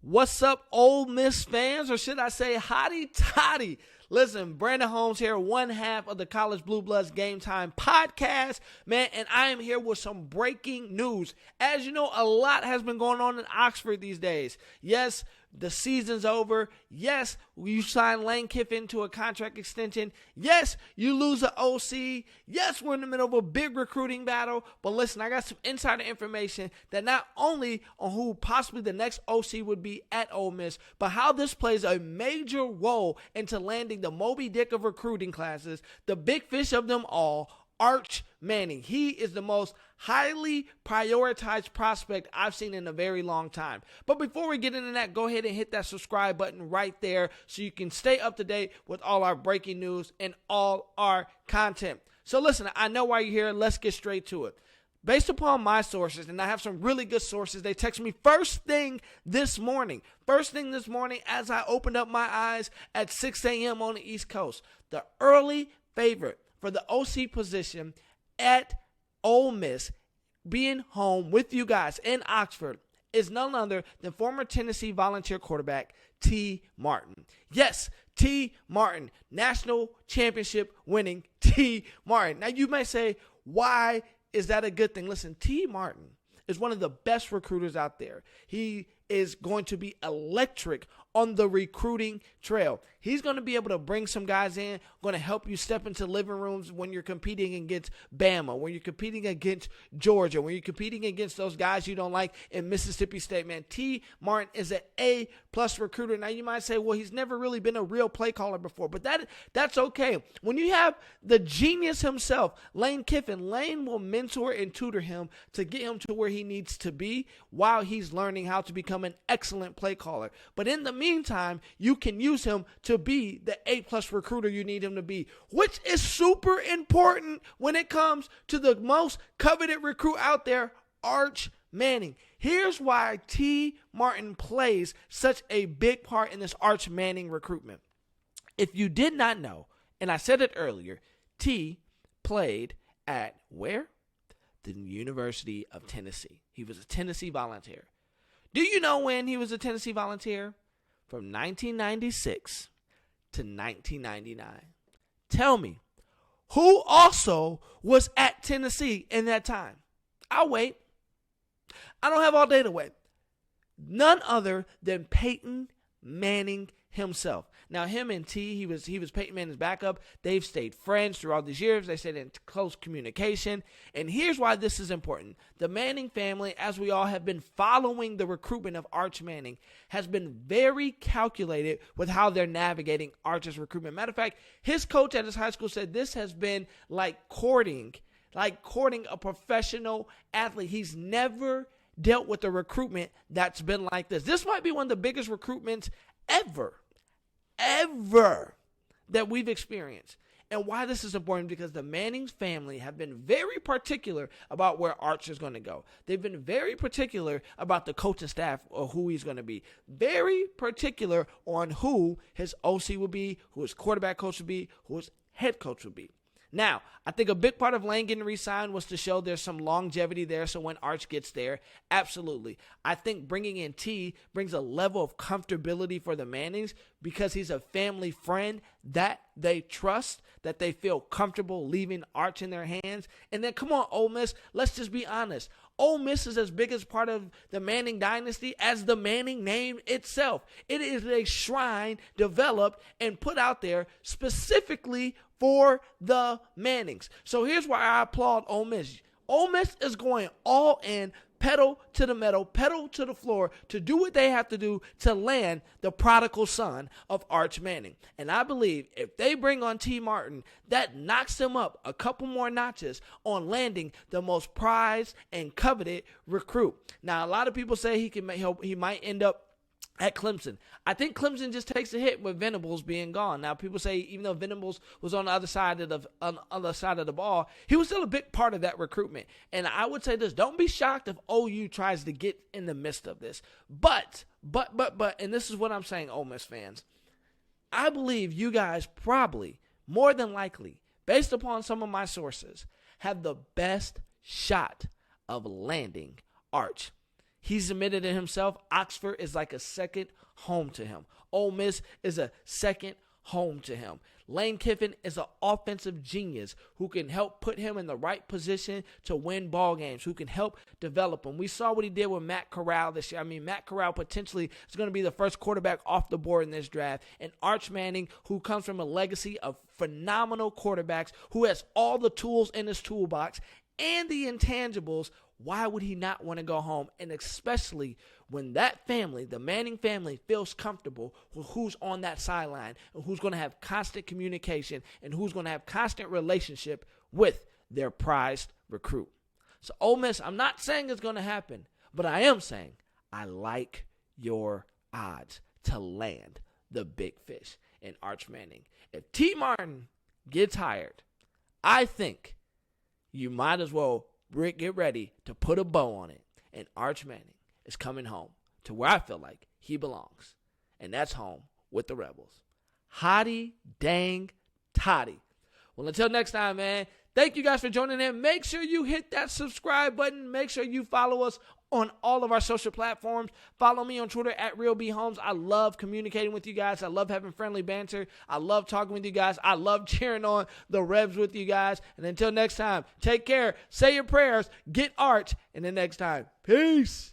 What's up, Ole Miss fans, or should I say Hotty Toddy? Listen, Brandon Holmes here, one half of the College Blue Bloods GameTime podcast, man, and I am here with some breaking news. As you know, a lot has been going on in Oxford these days. Yes, the season's over. Yes, you sign Lane Kiffin to a contract extension. Yes, you lose an OC. Yes, we're in the middle of a big recruiting battle. But listen, I got some insider information that not only on who possibly the next OC would be at Ole Miss, but how this plays a major role into landing the Moby Dick of recruiting classes, the big fish of them all, Arch Manning. He is the most highly prioritized prospect I've seen in a very long time. But before we get into that, go ahead and hit that subscribe button right there so you can stay up to date with all our breaking news and all our content. So listen, I know why you're here. Let's get straight to it. Based upon my sources, and I have some really good sources, they texted me first thing this morning as I opened up my eyes at 6 a.m. on the East Coast. The early favorite for the OC position at Ole Miss, being home with you guys in Oxford, is none other than former Tennessee Volunteer quarterback T. Martin. Yes, T. Martin, national championship winning T. Martin. Now you may say, why is that a good thing? Listen, T. Martin is one of the best recruiters out there. He is going to be electric on the recruiting trail. He's going to be able to bring some guys in, going to help you step into living rooms when you're competing against Bama, when you're competing against Georgia, when you're competing against those guys you don't like in Mississippi State. Man, T. Martin is an A-plus recruiter. Now, you might say, well, he's never really been a real play caller before, but that's okay. When you have the genius himself, Lane Kiffin, Lane will mentor and tutor him to get him to where he needs to be while he's learning how to become an excellent play caller. But in the meantime, you can use him to be the A-plus recruiter you need him to be, which is super important when it comes to the most coveted recruit out there, Arch Manning. Here's why T. Martin plays such a big part in this Arch Manning recruitment. If you did not know, and I said it earlier, T played at where? The University of Tennessee. He was a Tennessee Volunteer. Do you know when he was a Tennessee Volunteer? From 1996 to 1999. Tell me, who also was at Tennessee in that time? I'll wait. I don't have all day to wait. None other than Peyton Manning himself. Now, him and T, he was Peyton Manning's backup. They've stayed friends throughout these years. They stayed in close communication. And here's why this is important. The Manning family, as we all have been following the recruitment of Arch Manning, has been very calculated with how they're navigating Arch's recruitment. Matter of fact, his coach at his high school said this has been like courting a professional athlete. He's never dealt with a recruitment that's been like this. This might be one of the biggest recruitments ever that we've experienced. And why this is important, because the Manning's family have been very particular about where Arch is going to go. They've been very particular about the coaching staff or who he's going to be. Very particular on who his OC will be, who his quarterback coach will be, who his head coach will be. Now, I think a big part of Lane getting re-signed was to show there's some longevity there, so when Arch gets there, absolutely. I think bringing in T brings a level of comfortability for the Mannings because he's a family friend that they trust, that they feel comfortable leaving Arch in their hands. And then, come on, Ole Miss, let's just be honest. Ole Miss is as big as part of the Manning dynasty as the Manning name itself. It is a shrine developed and put out there specifically for the Mannings. So here's why I applaud Ole Miss. Ole Miss is going all in, pedal to the metal, pedal to the floor to do what they have to do to land the prodigal son of Arch Manning. And I believe if they bring on T. Martin, that knocks them up a couple more notches on landing the most prized and coveted recruit. Now, a lot of people say he might end up at Clemson. I think Clemson just takes a hit with Venables being gone. Now, people say even though Venables was on the other side of the ball, he was still a big part of that recruitment. And I would say this: don't be shocked if OU tries to get in the midst of this. But, and this is what I'm saying, Ole Miss fans. I believe you guys probably, more than likely, based upon some of my sources, have the best shot of landing Arch. He's admitted it himself. Oxford is like a second home to him. Ole Miss is a second home to him. Lane Kiffin is an offensive genius who can help put him in the right position to win ball games, who can help develop him. We saw what he did with Matt Corral this year. I mean, Matt Corral potentially is going to be the first quarterback off the board in this draft. And Arch Manning, who comes from a legacy of phenomenal quarterbacks, who has all the tools in his toolbox and the intangibles. Why would he not want to go home? And especially when that family, the Manning family, feels comfortable with who's on that sideline and who's going to have constant communication and who's going to have constant relationship with their prized recruit. So Ole Miss, I'm not saying it's going to happen, but I am saying I like your odds to land the big fish in Arch Manning. If T. Martin gets hired, I think you might as well get ready to put a bow on it. And Arch Manning is coming home to where I feel like he belongs. And that's home with the Rebels. Hotty dang Toddy. Well, until next time, man, thank you guys for joining in. Make sure you hit that subscribe button. Make sure you follow us on all of our social platforms. Follow me on Twitter at RealBHolmes. I love communicating with you guys. I love having friendly banter. I love talking with you guys. I love cheering on the Rebs with you guys. And until next time, take care. Say your prayers. Get Arch. And then next time, peace.